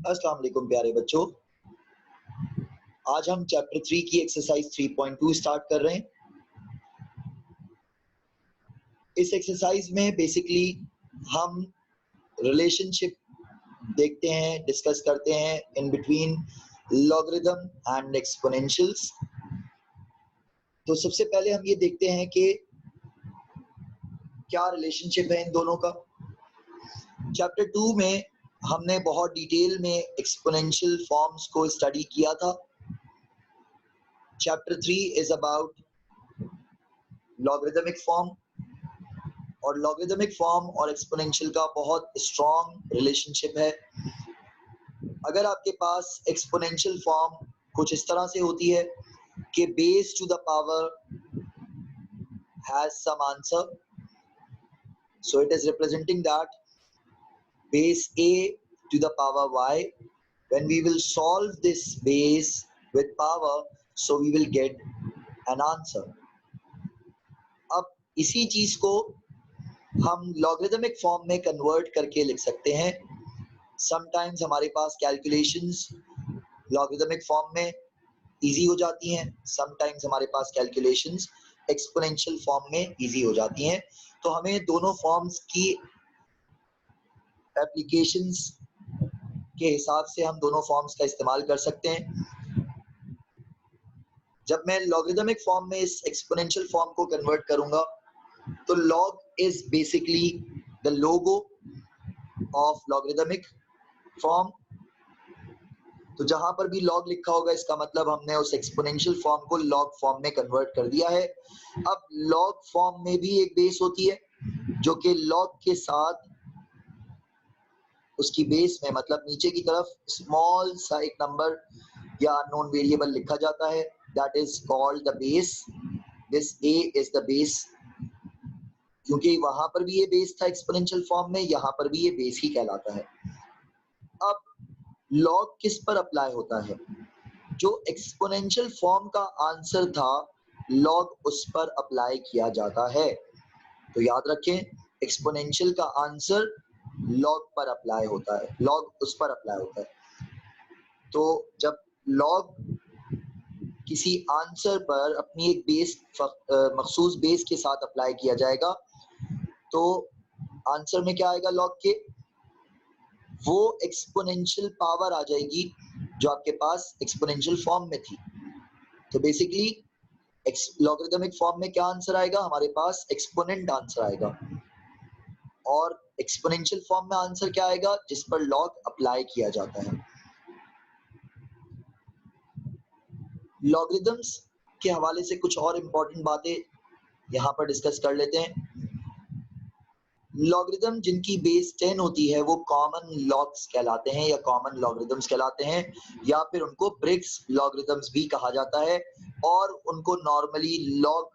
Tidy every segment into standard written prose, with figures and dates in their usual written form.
अस्सलाम वालेकुम प्यारे बच्चों। आज हम चैप्टर 3 की एक्सरसाइज 3.2 स्टार्ट कर रहे हैं। इस एक्सरसाइज में बेसिकली हम रिलेशनशिप देखते हैं, डिस्कस करते हैं इन बिटवीन लॉगरिदम एंड एक्सपोनेंशियल्स। तो सबसे पहले हम ये देखते हैं कि क्या रिलेशनशिप है इन दोनों का। चैप्टर 2 में हमने बहुत डिटेल में एक्सपोनेंशियल फॉर्म्स को स्टडी किया था। Chapter 3 is about logarithmic form, और लॉगरिदमिक फॉर्म और एक्सपोनेंशियल का बहुत स्ट्रॉन्ग रिलेशनशिप है। अगर आपके पास एक्सपोनेंशियल फॉर्म कुछ इस तरह से होती है कि base to the power has some answer, so it is representing that base a to the power y. When we will solve this base with power, so we will get an answer. अब इसी चीज को हम logarithmic form में convert करके लिख सकते हैं। समटाइम्स हमारे पास कैलकुलेशंस लॉगरिदमिक फॉर्म में इजी हो जाती हैं, समटाइम्स हमारे पास कैलकुलेशंस एक्सपोनेंशियल फॉर्म में इजी हो जाती हैं। तो हमें दोनों फॉर्म्स की एप्लीकेशंस के हिसाब से हम दोनों फॉर्म्स का इस्तेमाल कर सकते हैं। जब मैं लॉगरिदमिक फॉर्म में इस एक्सपोनेंशियल फॉर्म को कन्वर्ट करूंगा तो log is basically the logo of logarithmic form. तो जहां पर भी लॉग लिखा होगा इसका मतलब हमने उस एक्सपोनेंशियल फॉर्म को लॉग फॉर्म में कन्वर्ट कर दिया है। अब लॉग फॉर्म में भी एक बेस होती है जो कि लॉग के साथ उसकी बेस में मतलब नीचे की तरफ स्मॉल सा एक नंबर या अननोन वेरिएबल लिखा जाता है, that is called the base. This a is the base, क्योंकि वहां पर भी ये बेस था एक्सपोनेंशियल फॉर्म में, यहाँ पर भी ये बेस ही कहलाता है। अब लॉग किस पर अप्लाई होता है? जो एक्सपोनेंशियल फॉर्म का आंसर था लॉग उस पर अप्लाई किया जाता है। तो याद रखें, एक्सपोनेंशियल का आंसर लॉग पर अप्लाई होता है, लॉग उस पर अप्लाई होता है। तो जब लॉग किसी आंसर पर अपनी एक बेस मखसूस बेस के साथ अप्लाई किया जाएगा तो आंसर में क्या आएगा? लॉग के वो एक्सपोनेंशियल पावर आ जाएगी जो आपके पास एक्सपोनेंशियल फॉर्म में थी। तो बेसिकली लॉगरिदमिक फॉर्म में क्या आंसर आएगा? हमारे पास एक्सपोनेंट आंसर आएगा, और एक्सपोनेंशियल फॉर्म में आंसर क्या आएगा? जिस पर लॉग अप्लाई किया जाता है। लॉगरिदम्स के हवाले से कुछ और इम्पोर्टेंट बातें यहाँ पर डिस्कस कर लेते हैं। लॉगरिदम जिनकी बेस 10 होती है वो कॉमन लॉग्स कहलाते हैं या कॉमन लॉगरिदम्स कहलाते हैं, या फिर उनको ब्रिक्स लॉगरिदम्स भी कहा जाता है, और उनको नॉर्मली लॉग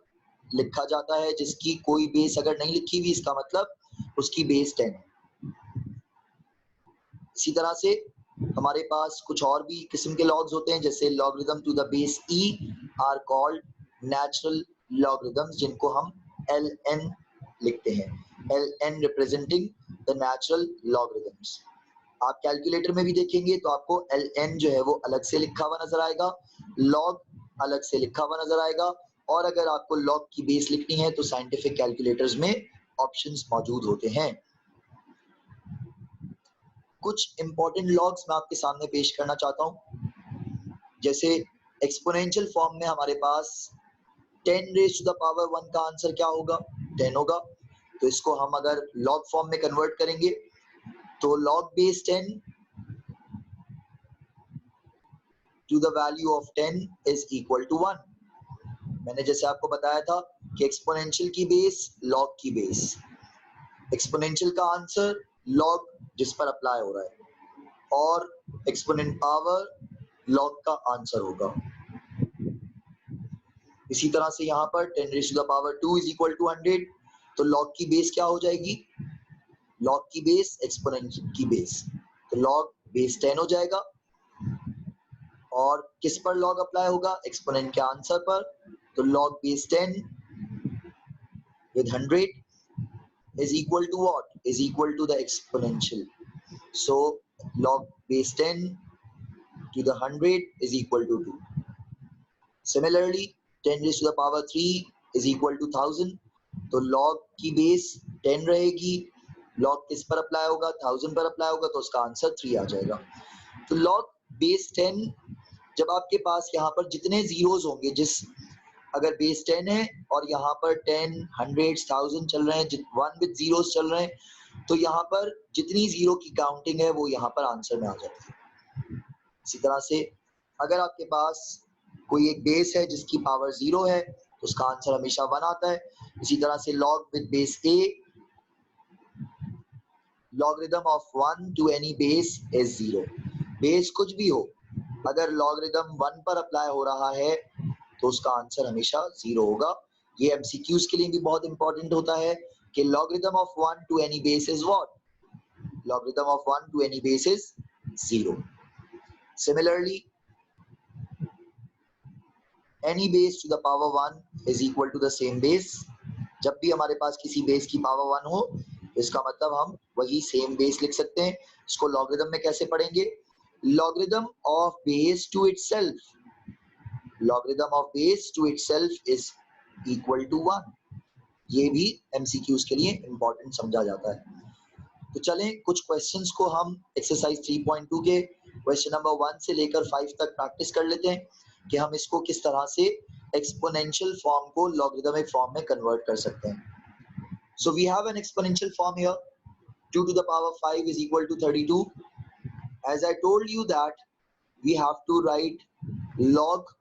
लिखा जाता है जिसकी कोई बेस अगर नहीं लिखी हुई, इसका मतलब उसकी बेस 10 है। इसी तरह से हमारे पास कुछ और भी किस्म के लॉग्स होते हैं, जैसे logarithm to the base e are called natural logarithms, जिनको हम ln लिखते हैं, ln representing the natural logarithms. आप कैलकुलेटर में भी देखेंगे तो आपको ln जो है वो अलग से लिखा हुआ नजर आएगा, लॉग अलग से लिखा हुआ नजर आएगा, और अगर आपको लॉग की बेस लिखनी है तो साइंटिफिक कैलकुलेटर्स में ऑप्शंस मौजूद होते हैं। कुछ इंपॉर्टेंट लॉग्स मैं आपके सामने पेश करना चाहता हूं। जैसे एक्सपोनेंशियल फॉर्म में हमारे पास 10 रेज़ टू द पावर 1 का आंसर क्या होगा? 10 होगा। तो इसको हम अगर लॉग फॉर्म में कन्वर्ट करेंगे तो log base 10 to the value of 10 is equal to 1। मैंने जैसे आपको बताया था कि एक्सपोनेंशियल की बेस लॉग की बेस, एक्सपोनेंशियल का आंसर लॉग जिस पर अप्लाई हो रहा है, और एक्सपोनेंट पावर लॉग का आंसर होगा। इसी तरह से यहाँ पर 10 raise to the power 2 is equal to 100, तो लॉग की बेस क्या हो जाएगी? लॉग की बेस एक्सपोनेंट की बेस, तो लॉग बेस 10 हो जाएगा, और किस पर लॉग अप्लाई होगा? एक्सपोनेंट के आंसर पर। तो log base 10 with 100 is equal to what? Is equal to the exponential. So log base 10 to the 100 is equal to 2. Similarly 10 raised to the power 3 is equal to 1000. तो log की base 10 रहेगी, log किस पर apply होगा, 1000 पर apply होगा, तो उसका आंसर 3 आ जाएगा। तो log बेस 10, जब आपके पास यहाँ पर जितने जीरोस होंगे, जिस अगर बेस 10 है और यहाँ पर 10, 100, 1000 चल रहे हैं, 1 विद जीरोस चल रहे हैं, तो यहाँ पर जितनी जीरो की काउंटिंग है वो यहाँ पर आंसर में आ जाती है। इसी तरह से अगर आपके पास कोई एक बेस है जिसकी पावर 0 है तो उसका आंसर हमेशा 1 आता है। इसी तरह से log with base a, logarithm of 1 to any base is 0। Base कुछ भी हो, अगर लॉगरिथम 1 पर अप्लाई हो रहा है तो उसका आंसर हमेशा 0 होगा। ये एमसीक्यूज के लिए भी बहुत इंपॉर्टेंट होता है कि logarithm of 1 to any base is what, logarithm of 1 to any base is 0। Similarly any base to the power 1 is equal to the same base। जब भी हमारे पास किसी बेस की पावर 1 हो, इसका मतलब हम वही सेम बेस लिख सकते हैं। इसको लॉगरिथम में कैसे पढ़ेंगे, logarithm of base to itself, logarithm of base to itself is equal to 1। ये भी एमसीक्यूज के लिए इंपॉर्टेंट समझा जाता है। तो चलें कुछ क्वेश्चंस को हम एक्सरसाइज 3.2 के क्वेश्चन नंबर 1 से लेकर 5 तक प्रैक्टिस कर लेते हैं कि हम इसको किस तरह से एक्सपोनेंशियल फॉर्म को लॉगरिथमिक फॉर्म में कन्वर्ट कर सकते हैं। So we have an exponential form here, 2 to the power 5 is equal to 32। As I told you that we have to write log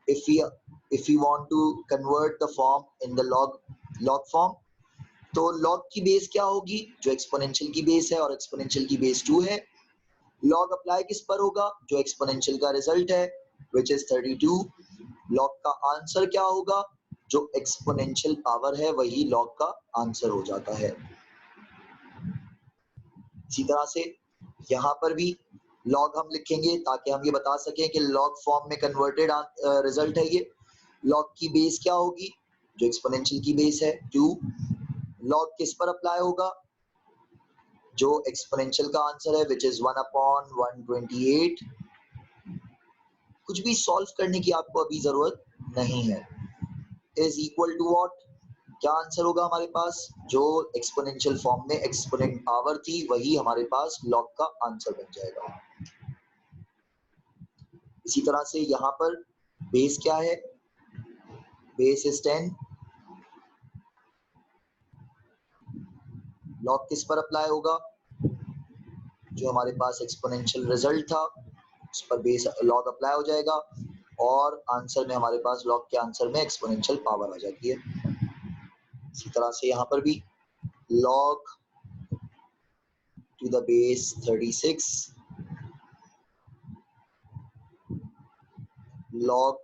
if we want to convert the form in the log form। तो log की base क्या होगी, जो exponential की base है और exponential की base 2 है। log अप्लाई किस पर होगा, जो एक्सपोनेंशियल का रिजल्ट है which is 32। log का आंसर क्या होगा, जो एक्सपोनेंशियल पावर है वही log का आंसर हो जाता है। इसी तरह से यहाँ पर भी log हम लिखेंगे ताकि हम ये बता सकें कि log फॉर्म में कन्वर्टेड रिजल्ट है ये। log की बेस क्या होगी, जो एक्सपोनेंशियल की बेस है 2। log किस पर अप्लाई होगा, जो एक्सपोनेंशियल का आंसर है which is 1/128। कुछ भी सॉल्व करने की आपको अभी जरूरत नहीं है। इज इक्वल टू व्हाट, क्या आंसर होगा हमारे पास, जो एक्सपोनेंशियल फॉर्म में एक्सपोनेंट पावर थी वही हमारे पास log का आंसर बन जाएगा। इसी तरह से यहाँ पर बेस क्या है, बेस इज 10। log किस पर अप्लाई होगा, जो हमारे पास एक्सपोनेंशियल रिजल्ट था उस पर बेस log अप्लाई हो जाएगा और आंसर में हमारे पास log के आंसर में एक्सपोनेंशियल पावर आ जाती है। इसी तरह से यहाँ पर भी log to the base 36, log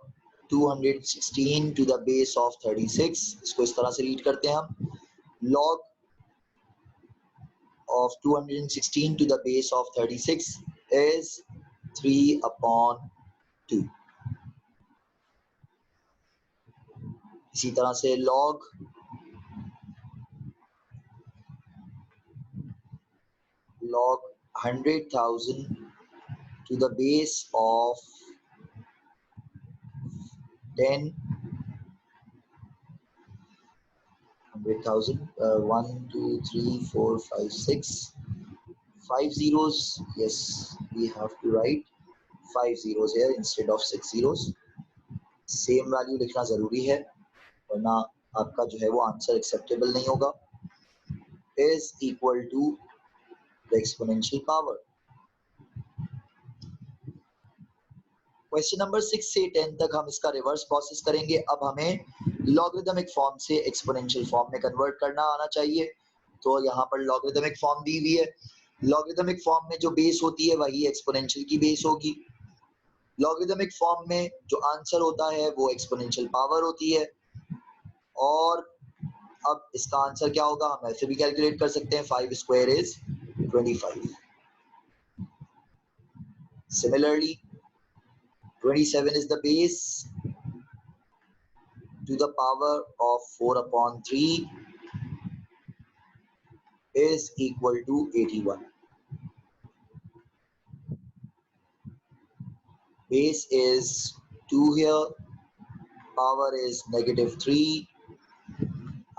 216 to the base of 36। इसको इस तरह से रीड करते हैं हम, log of 216 to the base of 36 is 3/2। इसी तरह से log 100,000 to the base of 10, 100,000, 1 2 3 4 5 6 5 zeros। Yes, we have to write 5 zeros here instead of 6 zeros। Same value लिखना जरूरी है वरना आपका जो है वो आंसर एक्सेप्टेबल नहीं होगा। Is equal to the exponential power. Question number 6 से 10 तक हम इसका रिवर्स प्रोसेस करेंगे। अब हमें लॉगरिथमिक फॉर्म से एक्सपोनेंशियल फॉर्म में कन्वर्ट करना आना चाहिए। तो यहाँ पर लॉगरिथमिक फॉर्म दी हुई है, लॉगरिथमिक फॉर्म में जो बेस होती है वही एक्सपोनेंशियल की बेस होगी। लॉगरिथमिक फॉर्म में जो आंसर होता है वो एक्सपोनेंशियल पावर होती है। और अब इसका आंसर क्या होगा हम ऐसे भी कैलकुलेट कर सकते हैं, 5 square is 25। Similarly 27 is the base to the power of 4/3 is equal to 81। base is 2 here, power is -3,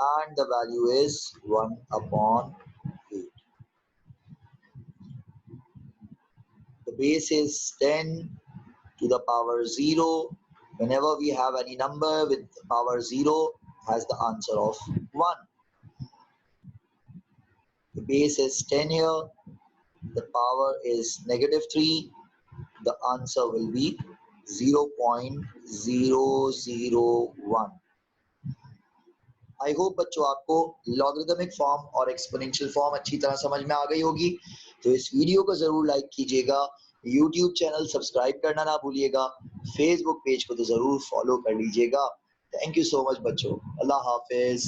and the value is 1 upon 8. The base is 10 to the power 0. Whenever we have any number with power 0 has the answer of 1. The base is 10 here, the power is -3, the answer will be 0.001. I hope बच्चों आपको logarithmic form और exponential form अच्छी तरह समझ में आ गई होगी। तो इस वीडियो को ज़रूर लाइक कीजिएगा, यूट्यूब चैनल सब्सक्राइब करना ना भूलिएगा, फेसबुक पेज को तो ज़रूर फॉलो कर लीजिएगा। थैंक यू सो मच बच्चों, अल्लाह हाफिज़।